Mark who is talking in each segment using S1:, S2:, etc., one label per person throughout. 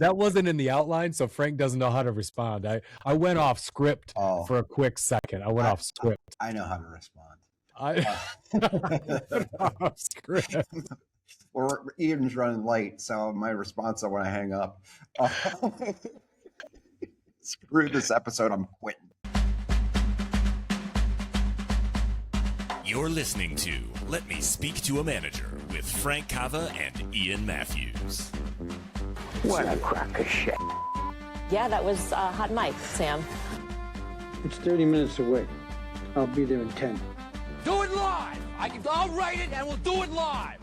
S1: That wasn't in the outline, so Frank doesn't know how to respond. I went off script for a quick second. I went off script.
S2: I know how to respond.
S1: I went off script.
S2: Or Ian's running late, so my response when I hang up. Screw this episode, I'm quitting.
S3: You're listening to Let Me Speak to a Manager with Frank Cava and Ian Mathews.
S4: What a crock of shit.
S5: Yeah, that was hot mic, Sam.
S4: It's 30 minutes away. I'll be there in 10.
S6: Do it live! I'll write it and we'll do it live!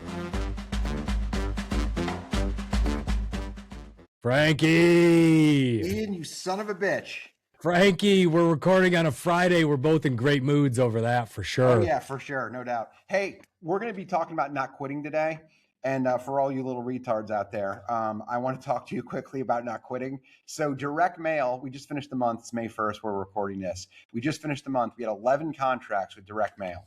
S1: Frankie!
S2: Ian, you son of a bitch.
S1: Frankie, we're recording on a Friday. We're both in great moods over that, for sure.
S2: Oh, yeah, for sure. No doubt. Hey, we're going to be talking about not quitting today. And for all you little retards out there, I want to talk to you quickly about not quitting. So direct mail, we just finished the month. It's May 1st. We're recording this. We just finished the month. We had 11 contracts with direct mail.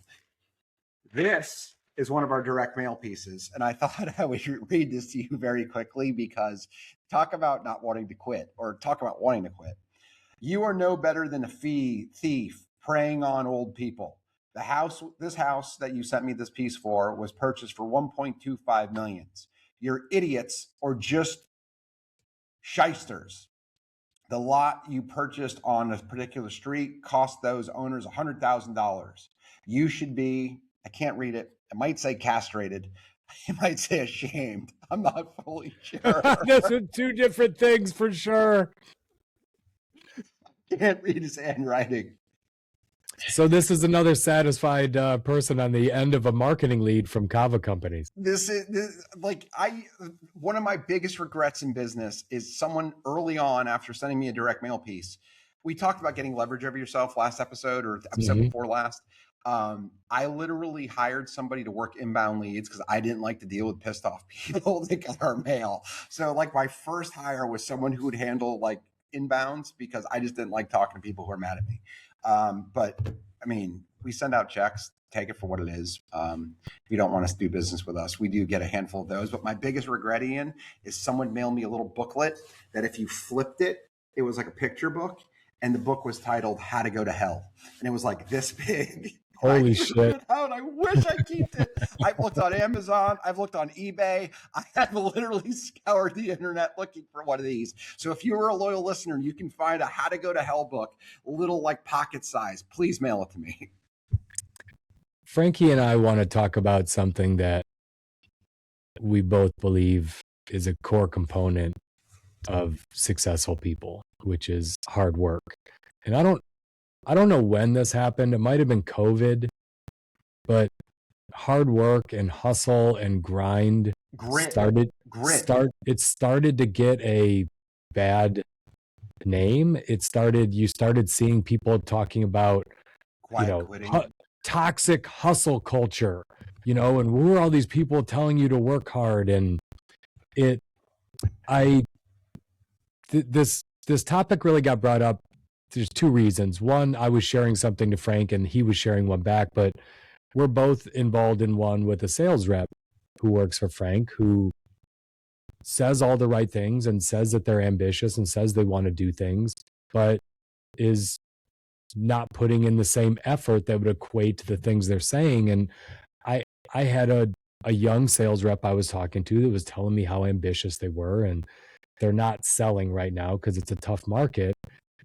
S2: This is one of our direct mail pieces. And I thought I would read this to you very quickly because talk about not wanting to quit or talk about wanting to quit. You are no better than a thief preying on old people. This house that you sent me this piece for was purchased for $1.25 million. You're idiots or just shysters. The lot you purchased on a particular street cost those owners $100,000. You should be, I can't read it. It might say castrated. It might say ashamed. I'm not fully sure.
S1: Those are two different things for sure.
S2: Can't read his handwriting.
S1: So this is another satisfied person on the end of a marketing lead from Kava Companies.
S2: This one of my biggest regrets in business is someone early on after sending me a direct mail piece. We talked about getting leverage over yourself last episode or episode before last. I literally hired somebody to work inbound leads because I didn't like to deal with pissed off people that got our mail. So like my first hire was someone who would handle like inbounds because I just didn't like talking to people who are mad at me. But I mean, we send out checks, take it for what it is. If you don't want us to do business with us, we do get a handful of those. But my biggest regret, Ian, is someone mailed me a little booklet that if you flipped it, it was like a picture book. And the book was titled How to Go to Hell. And it was like this big.
S1: Holy shit.
S2: I wish I kept it. I've looked on Amazon. I've looked on eBay. I have literally scoured the internet looking for one of these. So if you were a loyal listener, you can find a How to Go to Hell book, a little like pocket size. Please mail it to me.
S1: Frankie and I want to talk about something that we both believe is a core component of successful people, which is hard work. And I don't know when this happened. It might have been COVID, but hard work and hustle and grind started to get a bad name. You started seeing people talking about, toxic hustle culture, and who are all these people telling you to work hard? And this topic really got brought up. There's two reasons. One, I was sharing something to Frank and he was sharing one back, but we're both involved in one with a sales rep who works for Frank, who says all the right things and says that they're ambitious and says they want to do things, but is not putting in the same effort that would equate to the things they're saying. And I had a young sales rep I was talking to that was telling me how ambitious they were, and they're not selling right now because it's a tough market.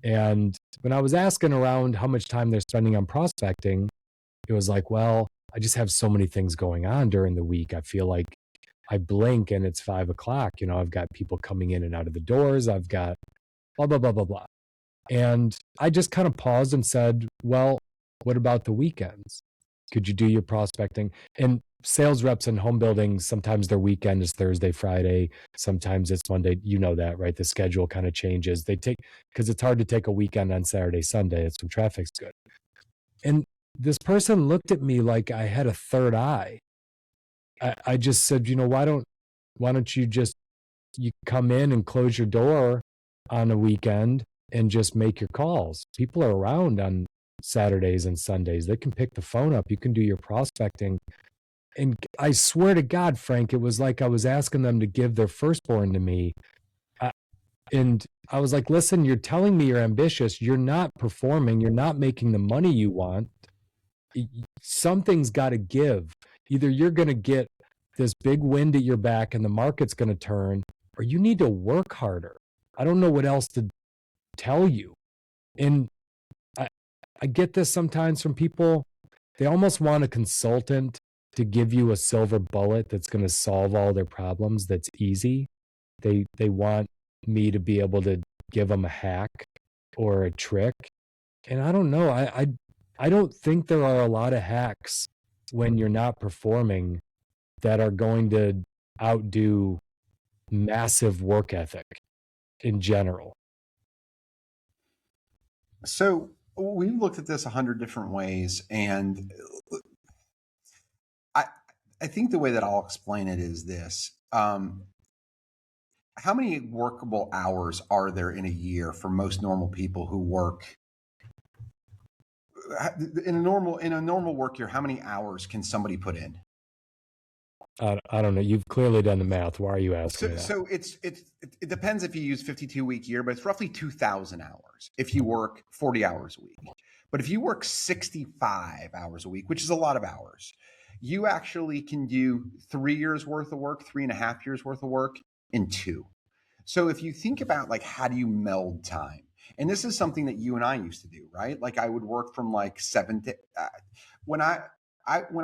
S1: And when I was asking around how much time they're spending on prospecting, it was like, well, I just have so many things going on during the week. I feel like I blink and it's 5 o'clock. I've got people coming in and out of the doors. I've got blah, blah, blah, blah, blah. And I just kind of paused and said, well, what about the weekends? Could you do your prospecting? And sales reps in home building, sometimes their weekend is Thursday, Friday. Sometimes it's Monday. You know that, right? The schedule kind of changes. Because it's hard to take a weekend on Saturday, Sunday. It's when traffic's good. And this person looked at me like I had a third eye. I just said, why don't you come in and close your door on a weekend and just make your calls? People are around on Saturdays and Sundays. They can pick the phone up. You can do your prospecting. And I swear to God, Frank, it was like I was asking them to give their firstborn to me. And I was like, listen, you're telling me you're ambitious. You're not performing. You're not making the money you want. Something's got to give. Either you're going to get this big wind at your back and the market's going to turn, or you need to work harder. I don't know what else to tell you. And I get this sometimes from people. They almost want a consultant to give you a silver bullet that's going to solve all their problems. That's easy. They want me to be able to give them a hack or a trick. And I don't know. I don't think there are a lot of hacks when you're not performing that are going to outdo massive work ethic in general.
S2: So we've looked at this 100 different ways, and I think the way that I'll explain it is this. How many workable hours are there in a year for most normal people who work in a normal work year? How many hours can somebody put in?
S1: I don't know. You've clearly done the math. Why are you asking me that?
S2: So it depends if you use 52-week year, but it's roughly 2,000 hours if you work 40 hours a week. But if you work 65 hours a week, which is a lot of hours, you actually can do 3 years worth of work, 3.5 years worth of work in 2. So if you think about like, how do you meld time? And this is something that you and I used to do, right? Like I would work from like 7 to, when I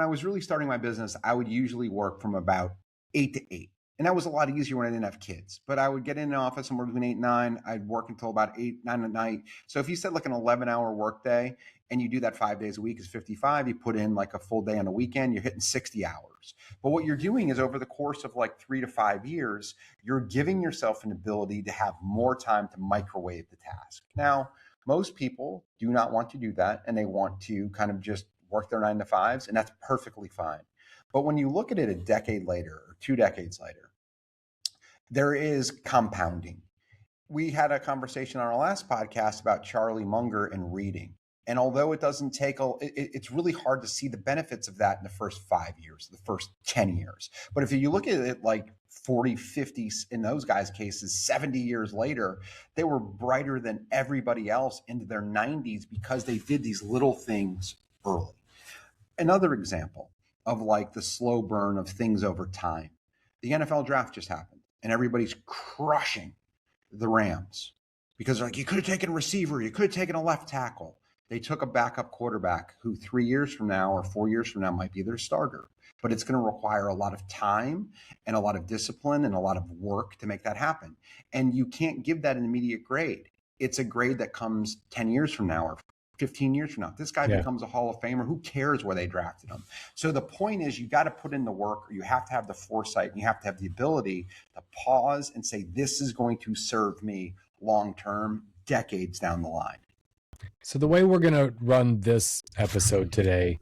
S2: was really starting my business, I would usually work from about 8 to 8. And that was a lot easier when I didn't have kids. But I would get in the office somewhere between 8 and 9. I'd work until about 8, 9 at night. So if you said like an 11-hour work day and you do that 5 days a week is 55, you put in like a full day on the weekend, you're hitting 60 hours. But what you're doing is over the course of like 3 to 5 years, you're giving yourself an ability to have more time to microwave the task. Now, most people do not want to do that, and they want to kind of just work their 9 to 5s, and that's perfectly fine. But when you look at it a decade later or 2 decades later, there is compounding. We had a conversation on our last podcast about Charlie Munger and reading. And although it doesn't take, it's really hard to see the benefits of that in the first 5 years, the first 10 years. But if you look at it like 40, 50, in those guys' cases, 70 years later, they were brighter than everybody else into their 90s because they did these little things early. Another example of like the slow burn of things over time. The NFL draft just happened and everybody's crushing the Rams because they're like, you could have taken a receiver, you could have taken a left tackle. They took a backup quarterback who 3 years from now or 4 years from now might be their starter, but it's going to require a lot of time and a lot of discipline and a lot of work to make that happen. And you can't give that an immediate grade. It's a grade that comes 10 years from now or 15 years from now. This guy becomes a Hall of Famer. Who cares where they drafted him? So the point is you got to put in the work, or you have to have the foresight, and you have to have the ability to pause and say, this is going to serve me long-term, decades down the line.
S1: So the way we're going to run this episode today,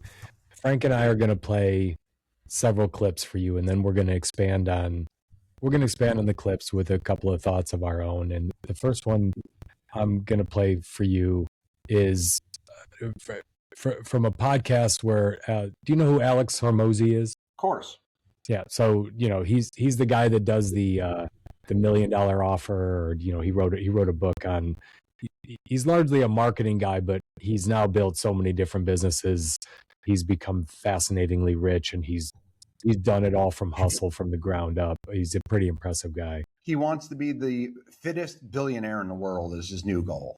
S1: Frank and I are going to play several clips for you, and then we're going to expand on the clips with a couple of thoughts of our own. And the first one I'm going to play for you is from a podcast where, do you know who Alex Hormozy is?
S2: Of course.
S1: Yeah. So, he's the guy that does the $1 million offer, or, he wrote a book on, he's largely a marketing guy, but he's now built so many different businesses. He's become fascinatingly rich, and he's done it all from hustle from the ground up. He's a pretty impressive guy. He
S2: wants to be the fittest billionaire in the world is his new goal.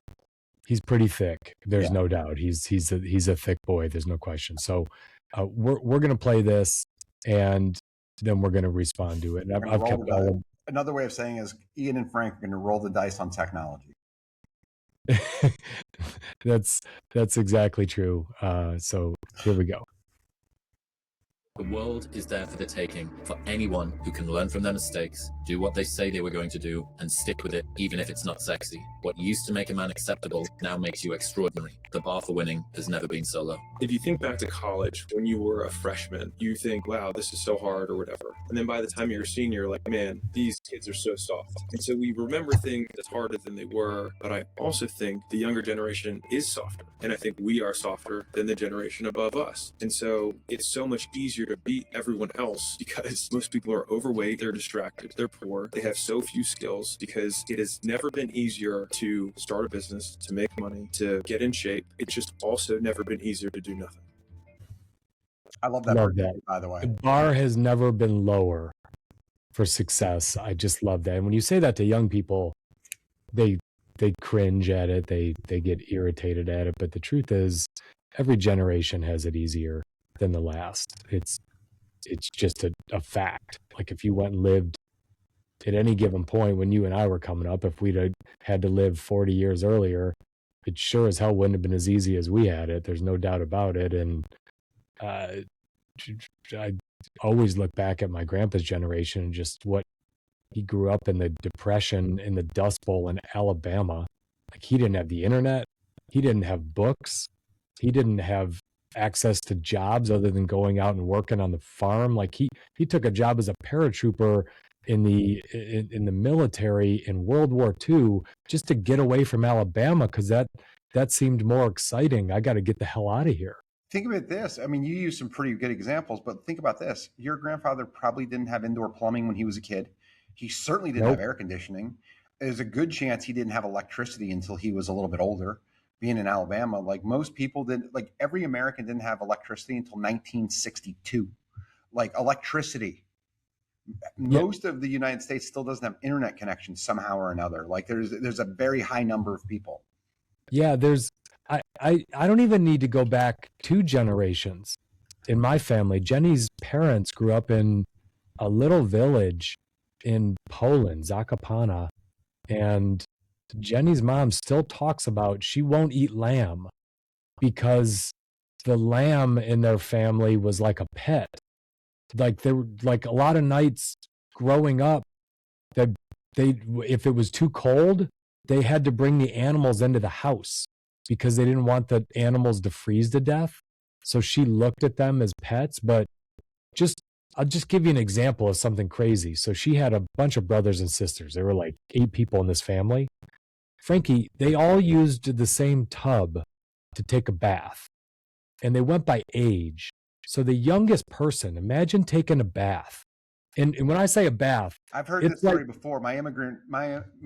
S1: He's pretty thick. There's no doubt. He's a thick boy. There's no question. So we're going to play this, and then we're going to respond to it. And I've kept
S2: another way of saying is Ian and Frank are going to roll the dice on technology.
S1: That's exactly true. So here we go.
S7: The world is there for the taking for anyone who can learn from their mistakes, do what they say they were going to do, and stick with it even if it's not sexy. What used to make a man acceptable now makes you extraordinary. The bar for winning has never been so low.
S8: If you think back to college, when you were a freshman, you think, wow, this is so hard or whatever. And then by the time you're a senior, you're like, man, these kids are so soft. And so we remember things as harder than they were. But I also think the younger generation is softer. And I think we are softer than the generation above us. And so it's so much easier easier to beat everyone else because most people are overweight, they're distracted, they're poor, they have so few skills, because it has never been easier to start a business, to make money, to get in shape. It's just also never been easier to do nothing.
S2: I love that.
S1: Love that.
S2: By the way,
S1: The bar has never been lower for success. I just love that. And when you say that to young people, they cringe at it, they get irritated at it. But the truth is, every generation has it easier than the last. It's just a fact. Like if you went and lived at any given point when you and I were coming up, if we'd had to live 40 years earlier, it sure as hell wouldn't have been as easy as we had it. There's no doubt about it. And I always look back at my grandpa's generation and just what he grew up in, the Depression, in the Dust Bowl in Alabama. Like he didn't have the internet. He didn't have books. He didn't have access to jobs other than going out and working on the farm. Like he took a job as a paratrooper in the military in World War II just to get away from Alabama, because that seemed more exciting. I got to get the hell out of here.
S2: think about this. I mean, you use some pretty good examples, but think about this. Your grandfather probably didn't have indoor plumbing when he was a kid. He certainly didn't have air conditioning. There's a good chance he didn't have electricity until he was a little bit older. Being in Alabama, like most people didn't, like every American didn't have electricity until 1962. Like electricity. Most of the United States still doesn't have internet connection somehow or another. Like there's a very high number of people.
S1: Yeah, I don't even need to go back 2 generations. In my family, Jenny's parents grew up in a little village in Poland, Zakopane, and Jenny's mom still talks about she won't eat lamb because the lamb in their family was like a pet. Like there were like a lot of nights growing up that if it was too cold, they had to bring the animals into the house because they didn't want the animals to freeze to death. So she looked at them as pets. But I'll just give you an example of something crazy. So she had a bunch of brothers and sisters. There were like 8 people in this family. Frankie, they all used the same tub to take a bath, and they went by age. So the youngest person, imagine taking a bath. And when I say a bath,
S2: I've heard this story before. My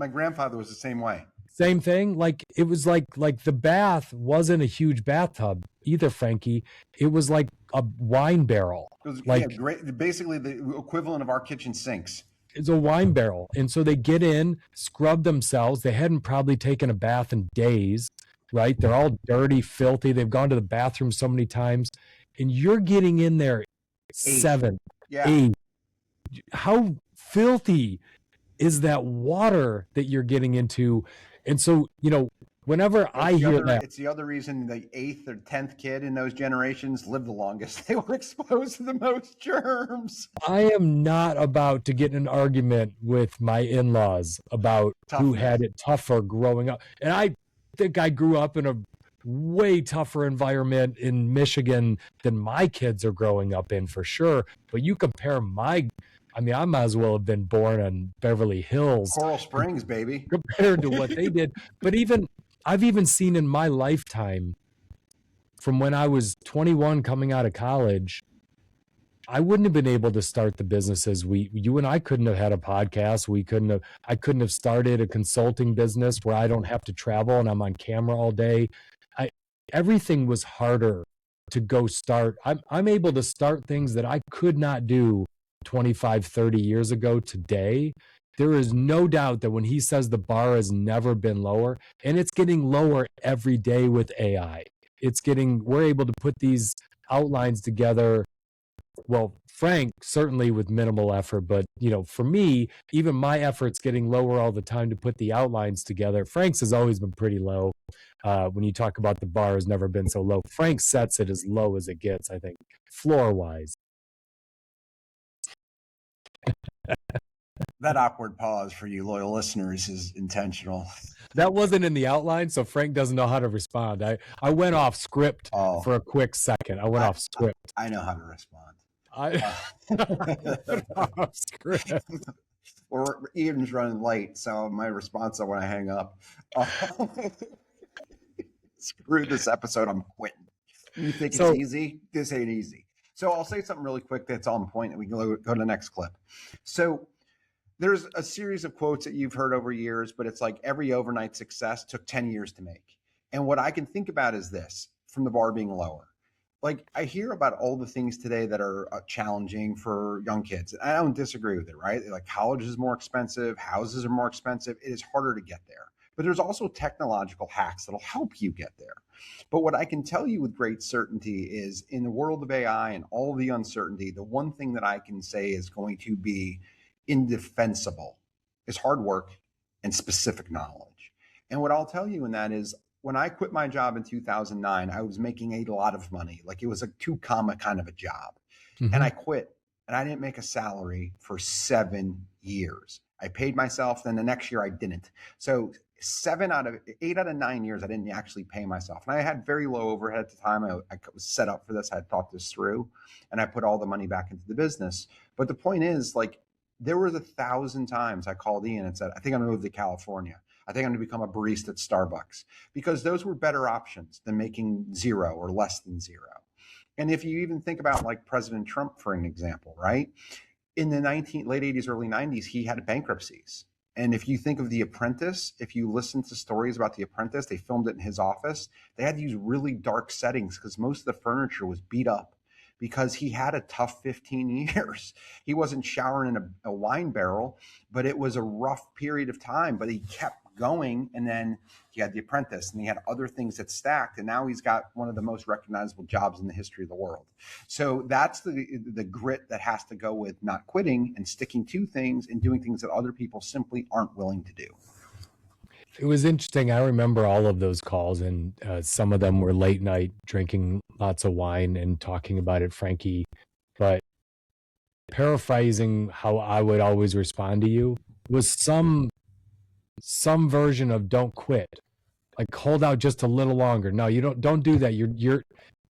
S2: grandfather was the same way.
S1: Same thing. Like it was like the bath wasn't a huge bathtub either, Frankie. It was like a wine barrel.
S2: It was
S1: like
S2: basically the equivalent of our kitchen sinks.
S1: It's a wine barrel. And so they get in, scrub themselves. They hadn't probably taken a bath in days, right? They're all dirty, filthy. They've gone to the bathroom so many times. And you're getting in there 7, 8. How filthy is that water that you're getting into? And so, whenever I hear that,
S2: it's the other reason the 8th or 10th kid in those generations lived the longest. They were exposed to the most germs.
S1: I am not about to get in an argument with my in-laws about who had it tougher growing up. And I think I grew up in a way tougher environment in Michigan than my kids are growing up in, for sure. But you compare I might as well have been born in Beverly Hills.
S2: Coral Springs, baby.
S1: Compared to what they did. But I've even seen in my lifetime, from when I was 21 coming out of college, I wouldn't have been able to start the businesses. You and I couldn't have had a podcast. I couldn't have started a consulting business where I don't have to travel and I'm on camera all day. Everything was harder to go start. I'm able to start things that I could not do 25, 30 years ago today. There is no doubt that when he says the bar has never been lower, and it's getting lower every day with AI. We're able to put these outlines together. Well, Frank, certainly with minimal effort, but for me, even my effort's getting lower all the time to put the outlines together. Frank's has always been pretty low. When you talk about the bar has never been so low. Frank sets it as low as it gets, I think, floor-wise.
S2: That awkward pause for you loyal listeners is intentional.
S1: That wasn't in the outline, so Frank doesn't know how to respond. I went off script for a quick second. I went off script.
S2: I know how to respond.
S1: Off script.
S2: Or Ian's running late, so my response when I hang up. Screw this episode, I'm quitting. You think it's easy? This ain't easy. So I'll say something really quick that's on point, and we can go to the next clip. So there's a series of quotes that you've heard over years, but it's like every overnight success took 10 years to make. And what I can think about is this, from the bar being lower. Like, I hear about all the things today that are challenging for young kids. And I don't disagree with it, right? Like, college is more expensive, houses are more expensive. It is harder to get there. But there's also technological hacks that'll help you get there. But what I can tell you with great certainty is, in the world of AI and all the uncertainty, the one thing that I can say is going to be indefensible is hard work and specific knowledge. And what I'll tell you in that is, when I quit my job in 2009, I was making a lot of money. Like, it was a 2-comma kind of a job.
S1: Mm-hmm.
S2: And I quit, and I didn't make a salary for 7 years. I paid myself. Then the next year I didn't. So 8 out of 9 years, I didn't actually pay myself. And I had very low overhead at the time. I was set up for this. I had thought this through, and I put all the money back into the business. But the point is, like, there was 1,000 times I called Ian and said, I think I'm going to move to California. I think I'm going to become a barista at Starbucks, because those were better options than making zero or less than zero. And if you even think about, like, President Trump, for an example, right? In the late 80s, early 90s, he had bankruptcies. And if you think of The Apprentice, if you listen to stories about The Apprentice, they filmed it in his office. They had to use really dark settings because most of the furniture was beat up, because he had a tough 15 years. He wasn't showering in a wine barrel, but it was a rough period of time, but he kept going. And then he had The Apprentice, and he had other things that stacked. And now he's got one of the most recognizable jobs in the history of the world. So that's the grit that has to go with not quitting and sticking to things and doing things that other people simply aren't willing to do.
S1: It was interesting. I remember all of those calls, and some of them were late night, drinking lots of wine and talking about it, Frankie. But paraphrasing how I would always respond to you was some version of "don't quit," like hold out just a little longer. No, you don't do that.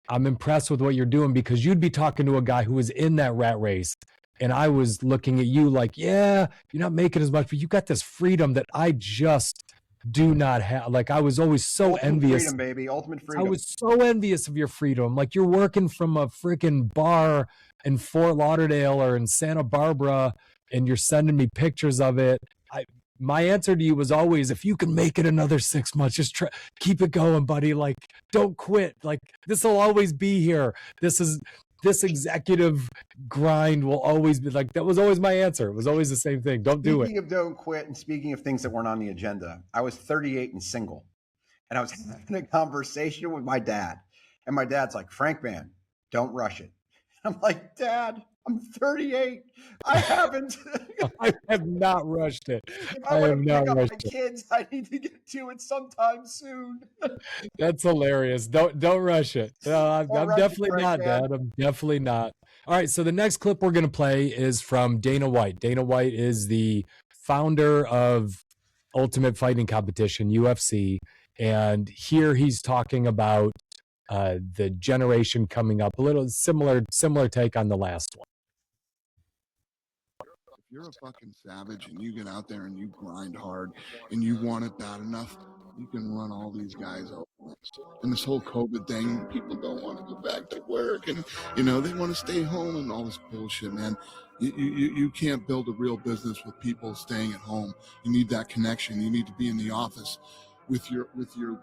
S1: I'm impressed with what you're doing, because you'd be talking to a guy who was in that rat race. And I was looking at you like, yeah, you're not making as much, but you got this freedom that I just do not have. Like, I was always so
S2: Ultimate
S1: envious.
S2: Freedom, baby. Ultimate freedom.
S1: I was so envious of your freedom. Like, you're working from a freaking bar in Fort Lauderdale or in Santa Barbara, and you're sending me pictures of it. My answer to you was always, if you can make it another 6 months, just keep it going, buddy. Like, don't quit. Like, this will always be here. This executive grind will always be like, that was always my answer. It was always the same thing. Don't do it.
S2: Speaking of don't quit, and speaking of things that weren't on the agenda, I was 38 and single, and I was having a conversation with my dad, and my dad's like, Frank, man, don't rush it. I'm like, Dad, I'm 38. I haven't.
S1: I have not rushed it.
S2: If
S1: I
S2: want
S1: have
S2: to
S1: not
S2: pick up
S1: rushed
S2: my
S1: it.
S2: kids, I need to get to it sometime soon.
S1: That's hilarious. Don't rush it. No, I'm definitely not, Dad. I'm definitely not. All right. So the next clip we're going to play is from Dana White. Dana White is the founder of Ultimate Fighting Competition, UFC. And here he's talking about the generation coming up, a little similar take on the last one.
S9: If you're a fucking savage and you get out there and you grind hard and you want it bad enough, you can run all these guys over. And this whole COVID thing, people don't want to go back to work, and they want to stay home and all this bullshit, man. You can't build a real business with people staying at home. You need that connection. You need to be in the office with your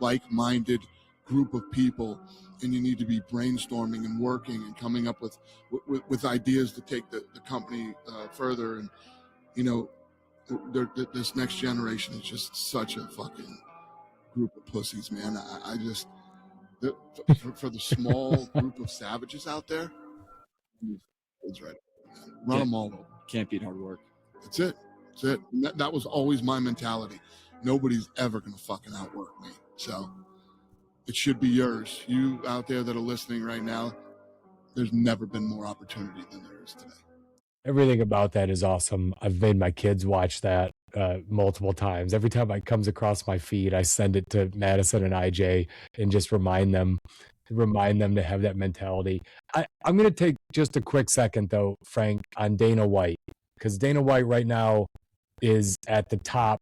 S9: like-minded group of people, and you need to be brainstorming and working and coming up with ideas to take the company further. And this next generation is just such a fucking group of pussies, man. I just for the small group of savages out there, it's right, man. Run them all over.
S10: Can't beat hard work.
S9: That's it. And that was always my mentality. Nobody's ever gonna fucking outwork me. So it should be yours. You out there that are listening right now, there's never been more opportunity than there is today.
S1: Everything about that is awesome. I've made my kids watch that multiple times. Every time it comes across my feed, I send it to Madison and IJ and just remind them to have that mentality. I'm going to take just a quick second, though, Frank, on Dana White, because Dana White right now is at the top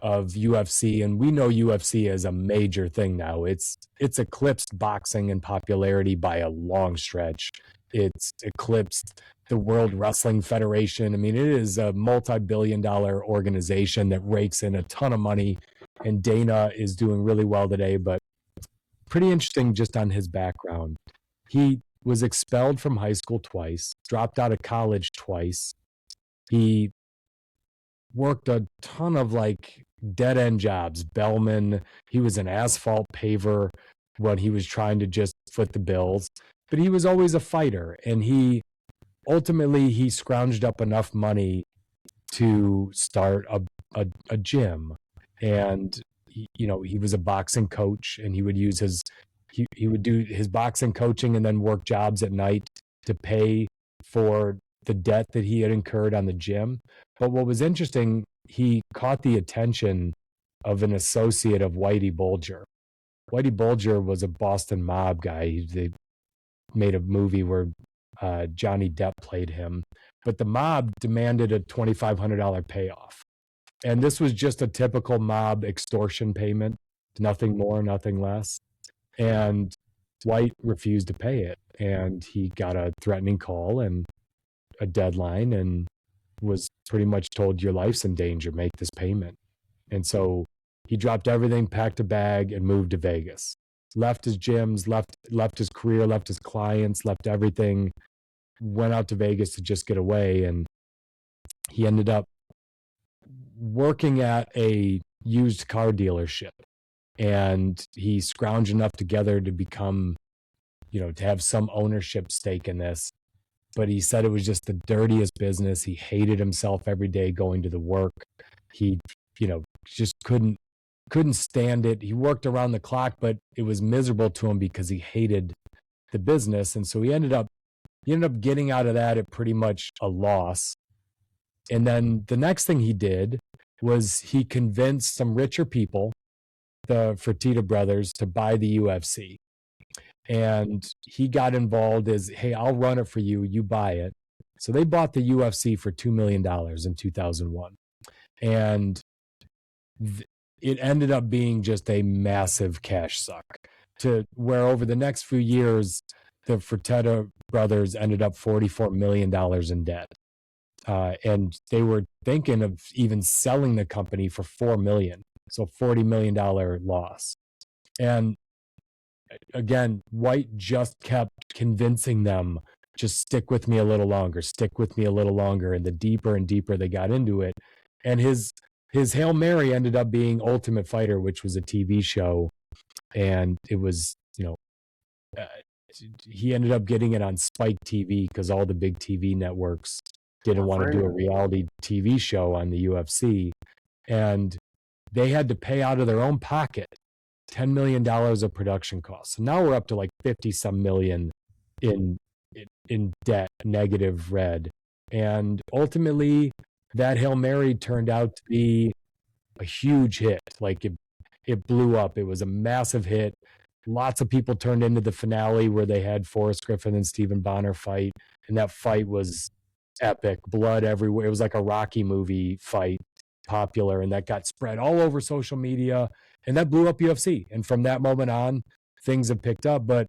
S1: of UFC, and we know UFC is a major thing now. It's eclipsed boxing in popularity by a long stretch. It's eclipsed the World Wrestling Federation. I mean, it is a multi-billion-dollar organization that rakes in a ton of money, and Dana is doing really well today. But pretty interesting just on his background. He was expelled from high school twice, dropped out of college twice. He worked a ton of like dead end jobs. Bellman, he was an asphalt paver when he was trying to just foot the bills, but he was always a fighter. And he scrounged up enough money to start a gym. And he was a boxing coach, and he would use he would do his boxing coaching and then work jobs at night to pay for the debt that he had incurred on the gym. But what was interesting, he caught the attention of an associate of Whitey Bulger. Whitey Bulger was a Boston mob guy. They made a movie where Johnny Depp played him, but the mob demanded a $2,500 payoff. And this was just a typical mob extortion payment, nothing more, nothing less. And White refused to pay it. And he got a threatening call and a deadline and was pretty much told, your life's in danger, make this payment. And so he dropped everything, packed a bag, and moved to Vegas. Left his gyms, left his career, left his clients, left everything, went out to Vegas to just get away. And he ended up working at a used car dealership. And he scrounged enough together to become, to have some ownership stake in this. But he said it was just the dirtiest business. He hated himself every day going to the work. He, just couldn't stand it. He worked around the clock, but it was miserable to him because he hated the business. And so he ended up getting out of that at pretty much a loss. And then the next thing he did was he convinced some richer people, the Fertitta brothers, to buy the UFC. And he got involved as, hey, I'll run it for you, you buy it. So they bought the UFC for $2 million in 2001. And it ended up being just a massive cash suck, to where over the next few years, the Fertitta brothers ended up $44 million in debt. And they were thinking of even selling the company for $4 million. So $40 million loss. And again, White just kept convincing them, just stick with me a little longer, stick with me a little longer. And the deeper and deeper they got into it. And his Hail Mary ended up being Ultimate Fighter, which was a TV show. And it was, he ended up getting it on Spike TV because all the big TV networks didn't want to do a reality TV show on the UFC. And they had to pay out of their own pocket $10 million of production costs. So now we're up to like 50 some million in debt, negative red. And ultimately that Hail Mary turned out to be a huge hit. Like it blew up. It was a massive hit. Lots of people turned into the finale where they had Forrest Griffin and Stephen Bonner fight. And that fight was epic, blood everywhere. It was like a Rocky movie fight, popular, and that got spread all over social media, and that blew up UFC. And from that moment on, things have picked up. But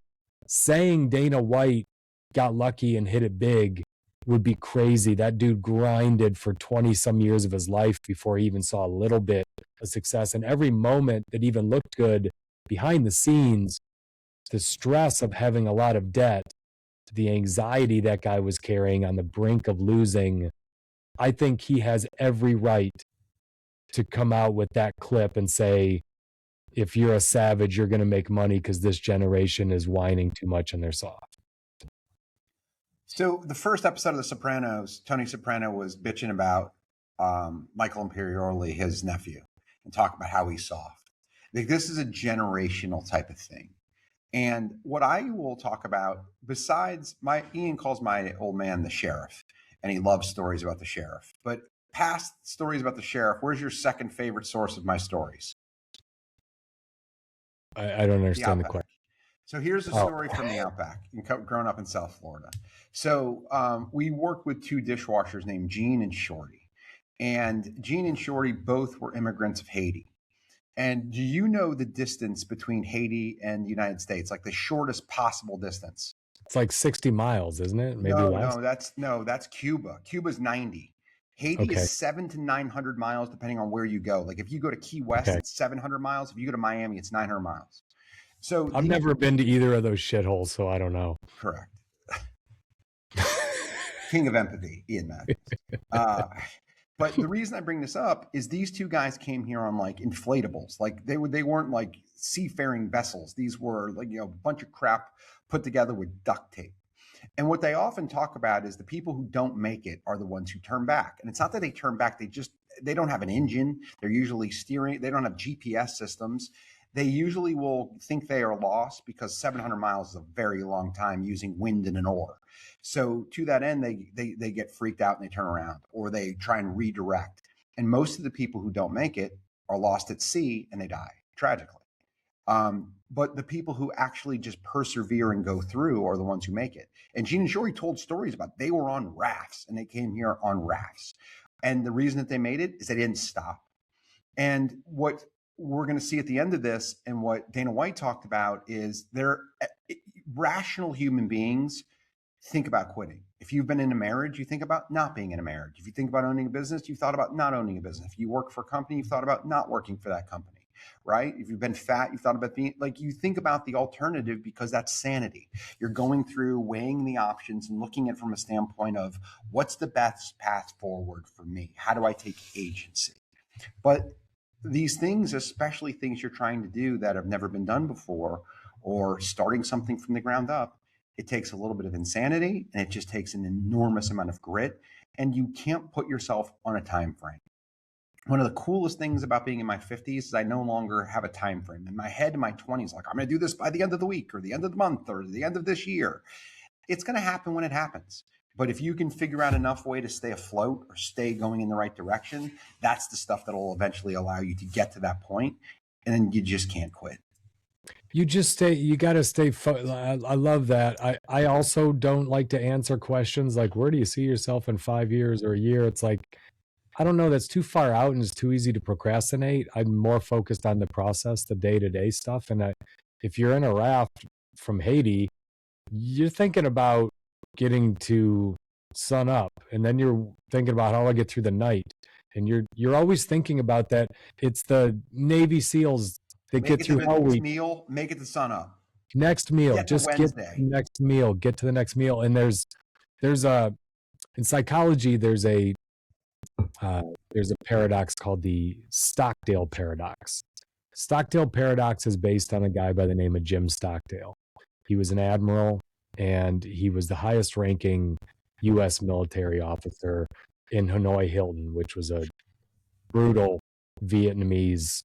S1: saying Dana White got lucky and hit it big would be crazy. That dude grinded for 20 some years of his life before he even saw a little bit of success. And every moment that even looked good behind the scenes, the stress of having a lot of debt, the anxiety that guy was carrying on the brink of losing, I think he has every right to come out with that clip and say, if you're a savage, you're going to make money because this generation is whining too much and they're soft.
S2: So the first episode of The Sopranos, Tony Soprano was bitching about Michael Imperioli, his nephew, and talk about how he's soft. Like, this is a generational type of thing. And what I will talk about, besides Ian calls my old man the sheriff, and he loves stories about the sheriff. But past stories about the sheriff, where's your second favorite source of my stories?
S1: I don't understand the question.
S2: So here's a story from the Outback, growing up in South Florida. So we worked with two dishwashers named Gene and Shorty. And Gene and Shorty both were immigrants of Haiti. And do you know the distance between Haiti and the United States, like the shortest possible distance?
S1: It's like 60 miles, isn't it? Maybe less.
S2: That's Cuba. Cuba's 90. Haiti
S1: Okay.
S2: is 700 to 900 miles, depending on where you go. Like if you go to Key West,
S1: Okay.
S2: it's 700 miles. If you go to Miami, it's 900 miles. So
S1: I've never been to either of those shitholes, so I don't know.
S2: Correct. King of empathy, Ian Mathews. But the reason I bring this up is these two guys came here on like inflatables. Like they weren't like seafaring vessels. These were like, a bunch of crap put together with duct tape. And what they often talk about is the people who don't make it are the ones who turn back. And it's not that they turn back, they don't have an engine. They're usually steering, they don't have GPS systems. They usually will think they are lost because 700 miles is a very long time using wind and an oar. So to that end, they get freaked out and they turn around, or they try and redirect. And most of the people who don't make it are lost at sea and they die tragically. But the people who actually just persevere and go through are the ones who make it. And Gene and Shori told stories about they were on rafts and they came here on rafts. And the reason that they made it is they didn't stop. And what we're going to see at the end of this, and what Dana White talked about, is they're rational human beings think about quitting. If you've been in a marriage, you think about not being in a marriage. If you think about owning a business, you've thought about not owning a business. If you work for a company, you've thought about not working for that company, right? If you've been fat, you've thought about being like, you think about the alternative because that's sanity. You're going through weighing the options and looking at it from a standpoint of what's the best path forward for me? How do I take agency? But these things, especially things you're trying to do that have never been done before, or starting something from the ground up, it takes a little bit of insanity, and it just takes an enormous amount of grit, and you can't put yourself on a time frame. One of the coolest things about being in my 50s is I no longer have a time frame. In my head, in my 20s, like, I'm going to do this by the end of the week or the end of the month or the end of this year. It's going to happen when it happens. But if you can figure out enough way to stay afloat or stay going in the right direction, that's the stuff that will eventually allow you to get to that point, and then you just can't quit.
S1: You got to stay. I love that. I also don't like to answer questions like, where do you see yourself in 5 years or a year? It's like, I don't know. That's too far out and it's too easy to procrastinate. I'm more focused on the process, the day-to-day stuff. And if you're in a raft from Haiti, you're thinking about getting to sun up, and then you're thinking about how I get through the night. And you're always thinking about that. It's the Navy SEALs that get through Hell Week.
S2: Make it the sun up.
S1: Next meal, just get to the next meal. Get to the next meal. And there's in psychology, there's a paradox called the Stockdale paradox. Stockdale paradox is based on a guy by the name of Jim Stockdale. He was an admiral, and he was the highest ranking U.S. military officer in Hanoi Hilton, which was a brutal Vietnamese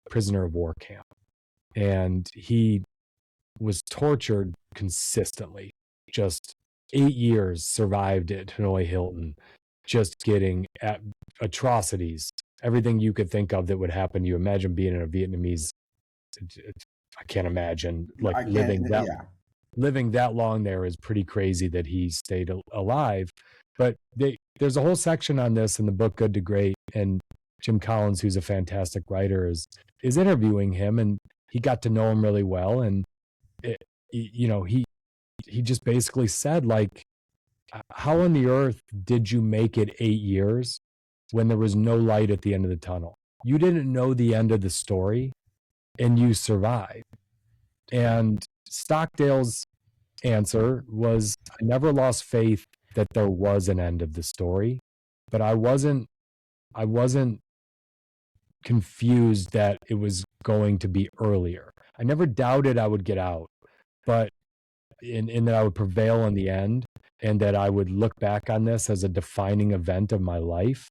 S1: prisoner of war camp. And he was tortured consistently, just 8 years survived at Hanoi Hilton, just getting at atrocities, everything you could think of that would happen. You imagine being in a Vietnamese, I can't imagine living that long there is pretty crazy that he stayed alive. But there's a whole section on this in the book Good to Great, and Jim Collins, who's a fantastic writer, is interviewing him, and he got to know him really well. And he just basically said, like, how on the earth did you make it 8 years when there was no light at the end of the tunnel? You didn't know the end of the story, and you survived. And Stockdale's answer was, I never lost faith that there was an end of the story, but I wasn't confused that it was going to be earlier. I never doubted I would get out, but in that I would prevail in the end, and that I would look back on this as a defining event of my life.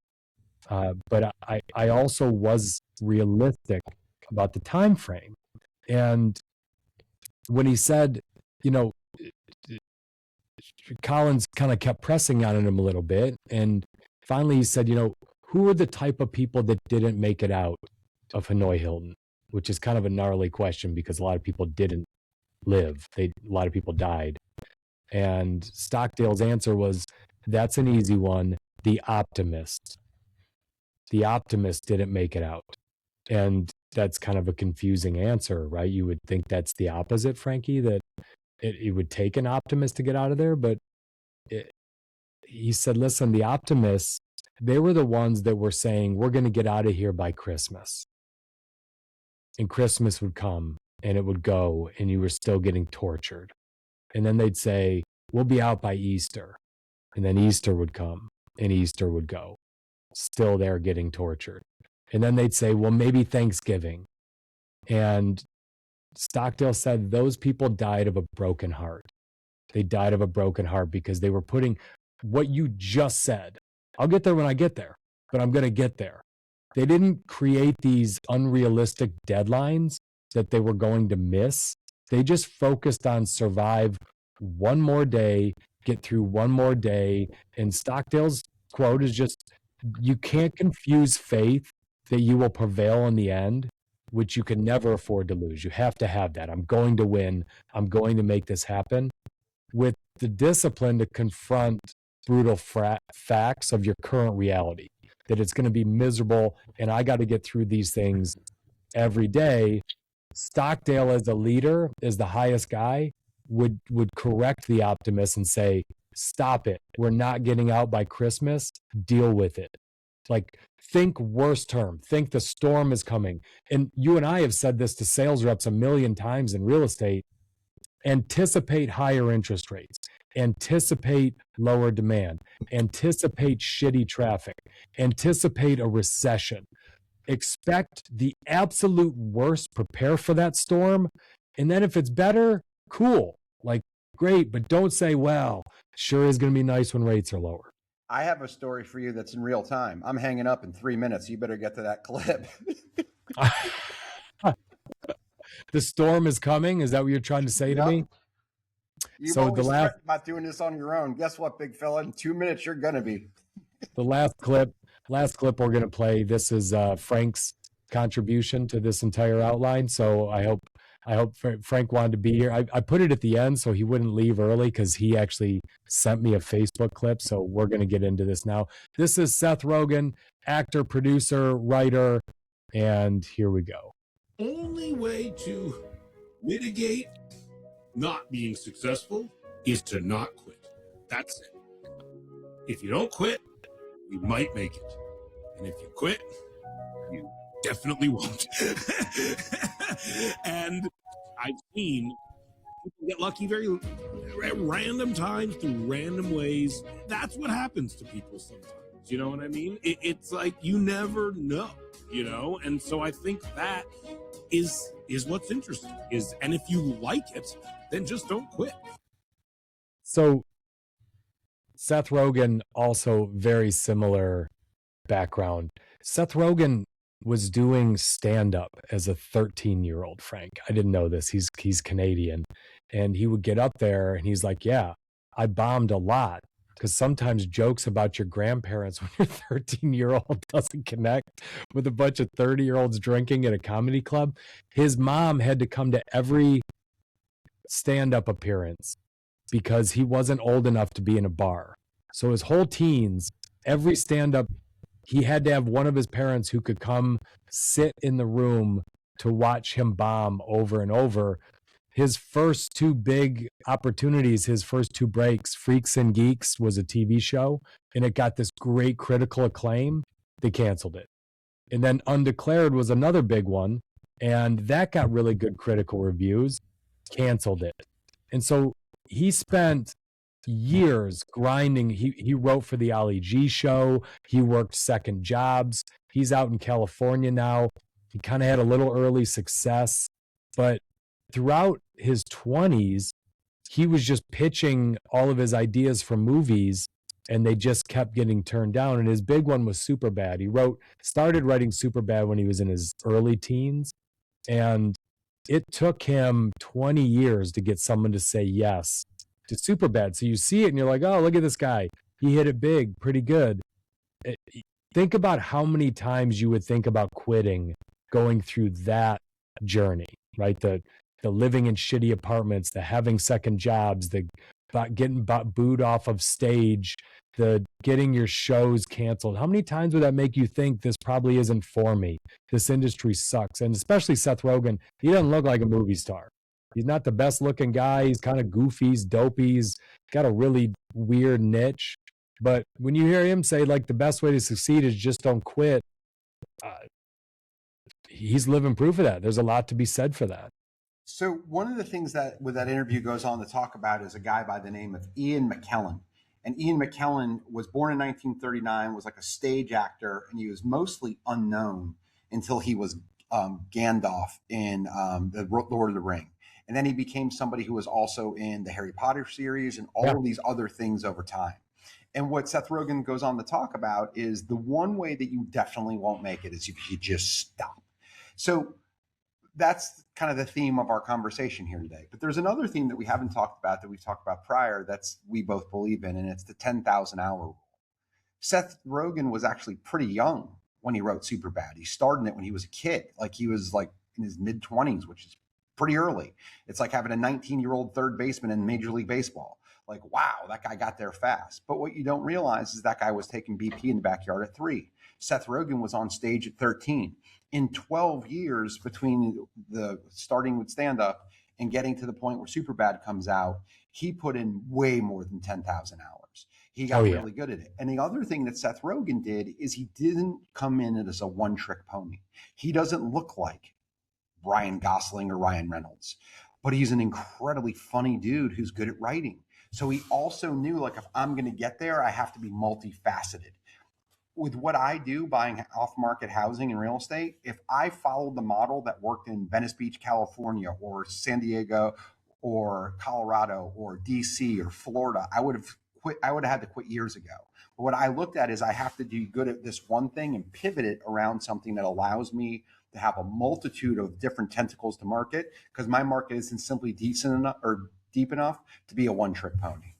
S1: But I also was realistic about the time frame. And when he said, Collins kind of kept pressing on him a little bit, and finally he said, who are the type of people that didn't make it out of Hanoi Hilton? Which is kind of a gnarly question because a lot of people didn't live. A lot of people died. And Stockdale's answer was, that's an easy one. The optimist. The optimist didn't make it out. And that's kind of a confusing answer, right? You would think that's the opposite, Frankie, that it would take an optimist to get out of there, but he said, listen, the optimists, they were the ones that were saying, we're going to get out of here by Christmas. And Christmas would come and it would go and you were still getting tortured. And then they'd say, we'll be out by Easter. And then Easter would come and Easter would go. Still there getting tortured. And then they'd say, well, maybe Thanksgiving. And Stockdale said those people died of a broken heart. They died of a broken heart because they were putting what you just said. I'll get there when I get there, but I'm going to get there. They didn't create these unrealistic deadlines that they were going to miss. They just focused on survive one more day, get through one more day. And Stockdale's quote is just, you can't confuse faith that you will prevail in the end, which you can never afford to lose. You have to have that. I'm going to win. I'm going to make this happen, with the discipline to confront brutal facts of your current reality, that it's going to be miserable and I got to get through these things every day. Stockdale, as a leader, as the highest guy, would correct the optimists and say, stop it. We're not getting out by Christmas. Deal with it. Like, think worst term. Think the storm is coming. And you and I have said this to sales reps a million times in real estate. Anticipate higher interest rates. Anticipate lower demand. Anticipate shitty traffic. Anticipate a recession. Expect the absolute worst. Prepare for that storm. And then if it's better, cool. Like, great. But don't say, well, sure is going to be nice when rates are lower.
S2: I have a story for you that's in real time. I'm hanging up in 3 minutes. You better get to that clip.
S1: The storm is coming. Is that what you're trying to say to me?
S2: You've always threatened about doing this on your own. Guess what, big fella? In 2 minutes, you're going to be.
S1: The last clip we're going to play. This is Frank's contribution to this entire outline. So I hope Frank wanted to be here. I put it at the end so he wouldn't leave early because he actually sent me a Facebook clip. So we're going to get into this now. This is Seth Rogen, actor, producer, writer, and here we go.
S10: Only way to mitigate not being successful is to not quit. That's it. If you don't quit, you might make it. And if you quit, you definitely won't. And I've seen people get lucky at random times through random ways. That's what happens to people sometimes. You know what I mean? It's like you never know, you know? And so I think that is what's interesting. And if you like it, then just don't quit.
S1: So Seth Rogen, also very similar background. Seth Rogen was doing stand-up as a 13-year-old, Frank. I didn't know this. He's Canadian. And he would get up there and he's like, yeah, I bombed a lot. Because sometimes jokes about your grandparents when you're 13-year-old doesn't connect with a bunch of 30-year-olds drinking at a comedy club. His mom had to come to every stand-up appearance because he wasn't old enough to be in a bar. So his whole teens, every stand-up, he had to have one of his parents who could come sit in the room to watch him bomb over and over. His first two big opportunities, his first two breaks, Freaks and Geeks was a TV show, and it got this great critical acclaim. They canceled it. And then Undeclared was another big one, and that got really good critical reviews, canceled it. And so he spent years grinding. He wrote for the Ali G show. He worked second jobs. He's out in California now. He kind of had a little early success, but throughout his 20s, he was just pitching all of his ideas for movies, and they just kept getting turned down. And his big one was Superbad. He started writing Superbad when he was in his early teens, and it took him 20 years to get someone to say yes to Superbad. So you see it and you're like, oh, look at this guy. He hit it big, pretty good. Think about how many times you would think about quitting going through that journey, right? The living in shitty apartments, the having second jobs, the getting booed off of stage, the getting your shows canceled. How many times would that make you think this probably isn't for me? This industry sucks. And especially Seth Rogen, he doesn't look like a movie star. He's not the best looking guy. He's kind of goofy, he's dopey, he's got a really weird niche. But when you hear him say, like, the best way to succeed is just don't quit, he's living proof of that. There's a lot to be said for that.
S2: So one of the things that with that interview goes on to talk about is a guy by the name of Ian McKellen. And Ian McKellen was born in 1939, was like a stage actor, and he was mostly unknown until he was Gandalf in the Lord of the Ring. And then he became somebody who was also in the Harry Potter series and all of these other things over time. And what Seth Rogen goes on to talk about is the one way that you definitely won't make it is if you just stop. So that's kind of the theme of our conversation here today. But there's another theme that we haven't talked about that we've talked about prior that's we both believe in, and it's the 10,000 hour rule. Seth Rogen was actually pretty young when he wrote Superbad. He started it when he was a kid. Like he was like in his mid 20s, which is pretty early. It's like having a 19-year-old third baseman in Major League Baseball. Like, wow, that guy got there fast. But what you don't realize is that guy was taking BP in the backyard at 3. Seth Rogen was on stage at 13. In 12 years between the starting with stand-up and getting to the point where Superbad comes out, he put in way more than 10,000 hours. He got really good at it. And the other thing that Seth Rogen did is he didn't come in as a one-trick pony. He doesn't look like Ryan Gosling or Ryan Reynolds, but he's an incredibly funny dude who's good at writing. So he also knew, like, if I'm going to get there, I have to be multifaceted. With what I do, buying off-market housing and real estate, if I followed the model that worked in Venice Beach, California, or San Diego, or Colorado, or DC, or Florida, I would have quit. I would have had to quit years ago. But what I looked at is I have to do good at this one thing and pivot it around something that allows me to have a multitude of different tentacles to market, because my market isn't simply decent enough or deep enough to be a one-trick pony.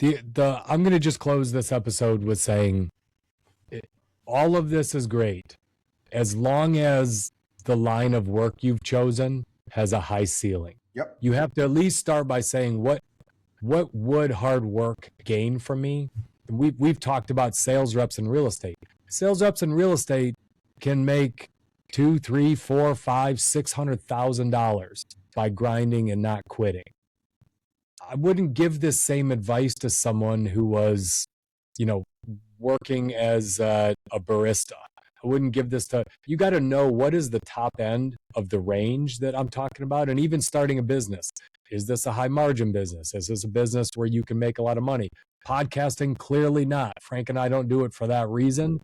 S1: I'm going to just close this episode with saying all of this is great as long as the line of work you've chosen has a high ceiling.
S2: Yep.
S1: You have to at least start by saying, what would hard work gain for me? We've talked about sales reps in real estate. Sales reps in real estate can make $200,000, $300,000, $400,000, $500,000, $600,000 by grinding and not quitting. I wouldn't give this same advice to someone who was, working as a barista. I wouldn't give this to, you got to know what is the top end of the range that I'm talking about. And even starting a business, is this a high margin business? Is this a business where you can make a lot of money? Podcasting, clearly not. Frank and I don't do it for that reason.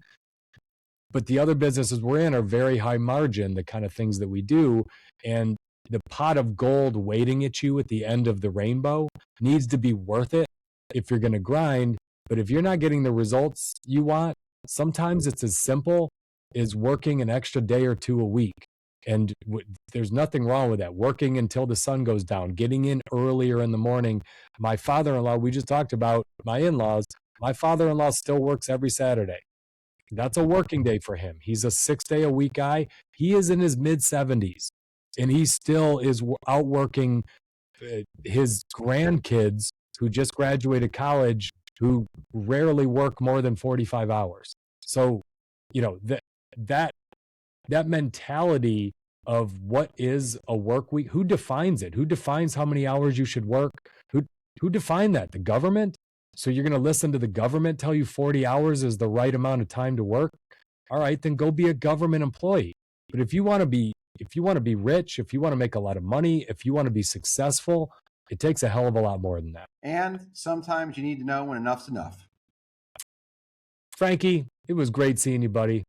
S1: But the other businesses we're in are very high margin, the kind of things that we do. And the pot of gold waiting at you at the end of the rainbow needs to be worth it if you're going to grind. But if you're not getting the results you want, sometimes it's as simple as working an extra day or two a week. And there's nothing wrong with that. Working until the sun goes down, getting in earlier in the morning. My father-in-law, we just talked about my in-laws. My father-in-law still works every Saturday. That's a working day for him. He's a 6-day-a-week guy. He is in his mid-70s, and he still is out working his grandkids who just graduated college, who rarely work more than 45 hours. So, that mentality of what is a work week, who defines it? Who defines how many hours you should work? Who defined that? The government? So you're going to listen to the government tell you 40 hours is the right amount of time to work? All right, then go be a government employee. But if you want to be rich, if you want to make a lot of money, if you want to be successful, it takes a hell of a lot more than that.
S2: And sometimes you need to know when enough's enough.
S1: Frankie, it was great seeing you, buddy.